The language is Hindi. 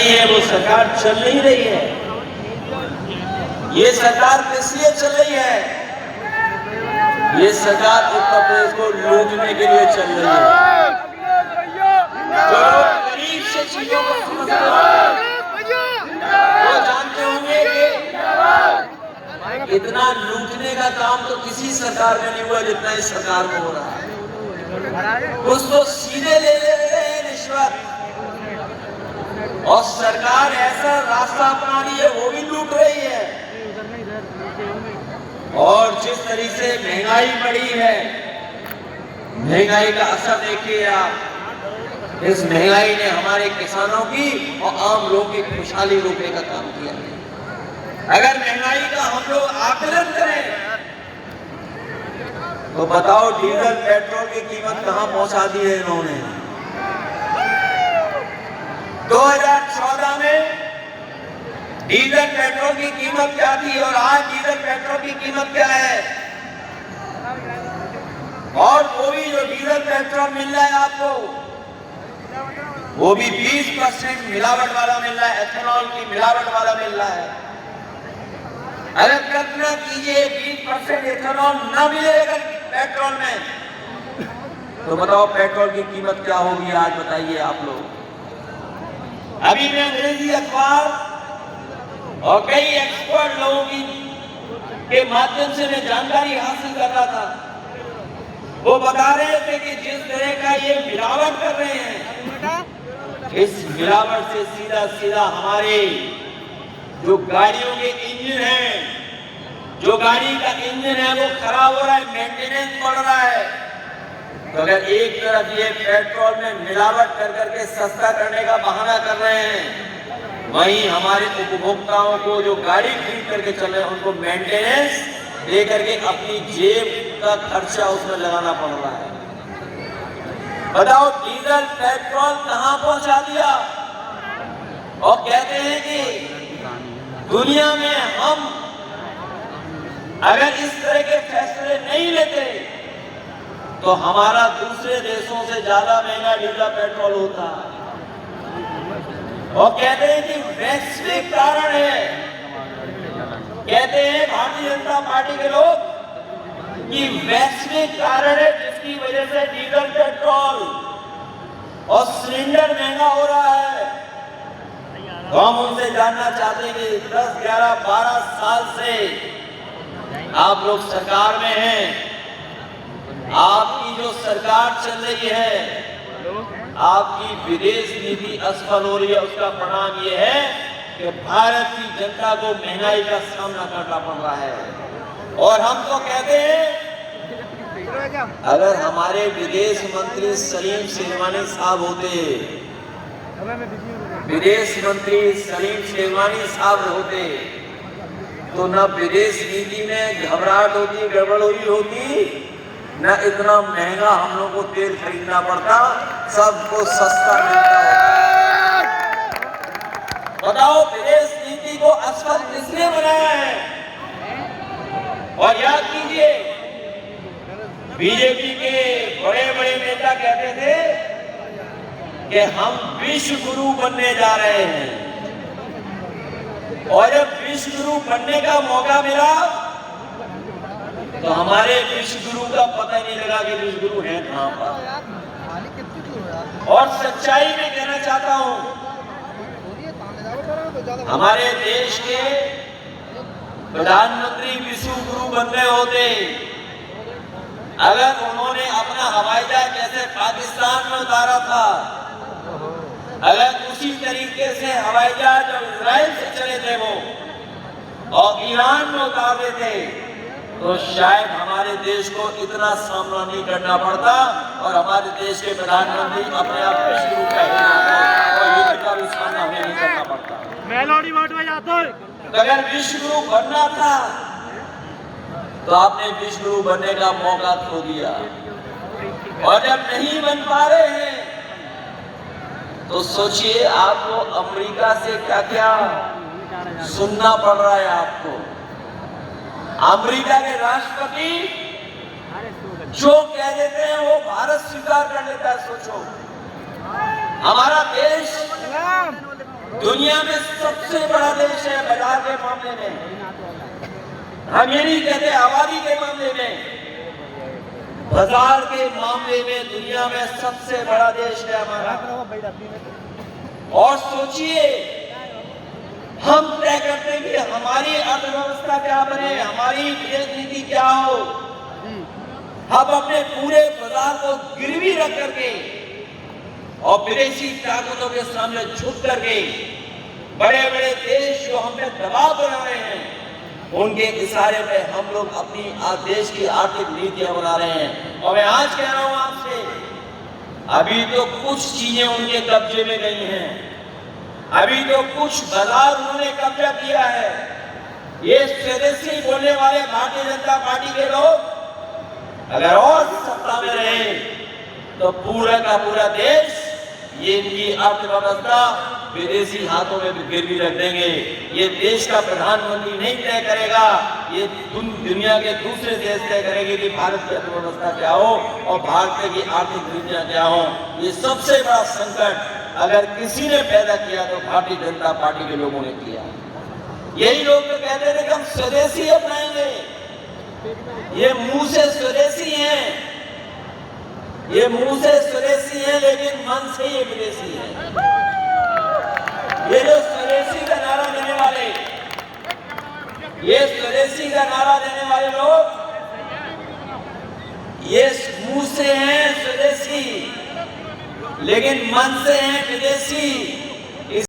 नहीं है, वो सरकार चल नहीं रही है। ये सरकार किस लिए चल रही है? ये सरकार उत्तर प्रदेश को लूटने के लिए चल रही है। जो लोग करीब से चीजों को समझते हैं वो जानते होंगे कि इतना लूटने का काम तो किसी सरकार में नहीं हुआ जितना इस सरकार में हो रहा है। कुछ तो सीधे ले रहे हैं रिश्वत, और सरकार ऐसा रास्ता अपना रही है, वो भी लूट रही है। और जिस तरीके से महंगाई बढ़ी है, महंगाई का असर देखिए आप। इस महंगाई ने हमारे किसानों की और आम लोगों की खुशहाली रोकने का काम किया। अगर महंगाई का हम लोग आकलन करें तो बताओ डीजल पेट्रोल की कीमत कहां पहुंचा दी है इन्होंने। 2014 में डीजल पेट्रोल की कीमत क्या थी और आज डीजल पेट्रोल की कीमत क्या है? और वो भी जो डीजल पेट्रोल मिल रहा है आपको, वो भी 20% मिलावट वाला मिल रहा है, एथेनॉल की मिलावट वाला मिल रहा है। अगर कल्पना कीजिए 20% एथेनॉल न मिलेगा पेट्रोल में, तो बताओ पेट्रोल की कीमत क्या होगी आज, बताइए आप लोग। अभी मैं अंग्रेजी अखबार और कई एक्सपर्ट लोगों के माध्यम से मैं जानकारी हासिल कर रहा था। वो बता रहे थे कि जिस तरह का ये मिलावट कर रहे हैं, इस मिलावट से सीधा सीधा हमारे जो गाड़ियों के इंजन हैं, जो गाड़ी का इंजन है वो खराब हो रहा है, मेंटेनेंस बढ़ रहा है। तो अगर एक तरफ ये पेट्रोल में मिलावट कर करके सस्ता करने का बहाना कर रहे हैं, वहीं हमारे उपभोक्ताओं को जो गाड़ी खरीद करके चल रहे हैं उनको मेंटेनेंस दे करके अपनी जेब का खर्चा उसमें लगाना पड़ रहा है। बताओ डीजल पेट्रोल कहां पहुंचा दिया। और कहते हैं कि दुनिया में हम अगर इस तरह के फैसले नहीं लेते तो हमारा दूसरे देशों से ज्यादा महंगा डीजल पेट्रोल होता। और कहते हैं कि वैश्विक कारण है, कहते हैं भारतीय जनता पार्टी के लोग कि वैश्विक कारण है जिसकी वजह से डीजल पेट्रोल और सिलेंडर महंगा हो रहा है। तो हम उनसे जानना चाहते हैं कि 10, 11, 12 साल से आप लोग सरकार में हैं, आपकी जो सरकार चल रही है, आपकी विदेश नीति असफल हो रही है। उसका परिणाम ये है कि भारत की जनता को महंगाई का सामना करना पड़ रहा है। और हम तो कहते हैं अगर हमारे विदेश मंत्री सलीम शेरवानी साहब होते, विदेश मंत्री सलीम शेरवानी साहब होते तो न विदेश नीति में घबराहट होती, गड़बड़ हुई होती, न इतना महंगा हम लोग को तेल खरीदना पड़ता, सबको सस्ता मिलता होता। बताओ विदेश नीति को असफल किसने बनाया है? और याद कीजिए बीजेपी के बड़े बड़े नेता कहते थे कि हम विश्व गुरु बनने जा रहे हैं, और जब विश्व गुरु बनने का मौका मिला तो हमारे विश्व गुरु का पता नहीं लगा कि विश्व गुरु है कहां पर। और सच्चाई में कहना चाहता हूं, हमारे देश के प्रधानमंत्री विश्व गुरु बन रहे होते अगर उन्होंने अपना हवाई जहाज जैसे पाकिस्तान में उतारा था, अगर उसी तरीके से हवाई जहाज जब इजराइल से चले थे वो और ईरान में उतारते थे, तो शायद हमारे देश को इतना सामना नहीं करना पड़ता और हमारे देश के प्रधानमंत्री अपने आप विश्व गुरु कहे और युद्ध का भी सामना हमें नहीं करना पड़ता। तो अगर विश्व गुरु बनना था तो आपने विश्व गुरु बनने का मौका खो दिया, और जब नहीं बन पा रहे हैं तो सोचिए आपको अमेरिका से क्या क्या सुनना पड़ रहा है। आपको अमेरिका के राष्ट्रपति जो कह देते हैं वो भारत स्वीकार कर लेता है। सोचो हमारा देश दुनिया में सबसे बड़ा देश है बाजार के मामले में। हम ये नहीं कहते आबादी के मामले में, बाजार के मामले में दुनिया में सबसे बड़ा देश है हमारा। और सोचिए, हम तय करते हैं कि हमारी अर्थव्यवस्था क्या बने, हमारी विदेश नीति क्या हो। हम अपने पूरे बाजार को गिरवी रख करके और विदेशी ताकतों के सामने झुक करके बड़े बड़े देश जो हम पे दबाव बना रहे हैं, उनके इशारे पे हम लोग अपनी देश की आर्थिक नीतियां बना रहे हैं। और मैं आज कह रहा हूं आपसे, अभी तो कुछ चीजें उनके कब्जे में गई हैं, अभी तो कुछ बाजार उन्होंने कब्जा किया है। ये स्वदेशी बोलने वाले भारतीय जनता पार्टी के लोग अगर और सत्ता में रहे तो पूरा का पूरा देश, ये इनकी अर्थव्यवस्था विदेशी हाथों में गिरवी रख देंगे। ये देश का प्रधानमंत्री नहीं तय करेगा, ये दुनिया के दूसरे देश तय करेंगे कि भारत की अर्थव्यवस्था क्या हो और भारत की आर्थिक नीतियां क्या हो। ये सबसे बड़ा संकट अगर किसी ने पैदा किया तो भारतीय जनता पार्टी के लोगों ने किया। यही लोग तो कहते थे कि हम स्वदेशी अपनाएंगे। ये मुंह से स्वदेशी हैं, ये मुंह से स्वदेशी हैं लेकिन मन से ये विदेशी है। ये जो स्वदेशी का नारा देने वाले, ये स्वदेशी का नारा देने वाले लोग, ये मुंह से हैं स्वदेशी लेकिन मन से हैं विदेशी।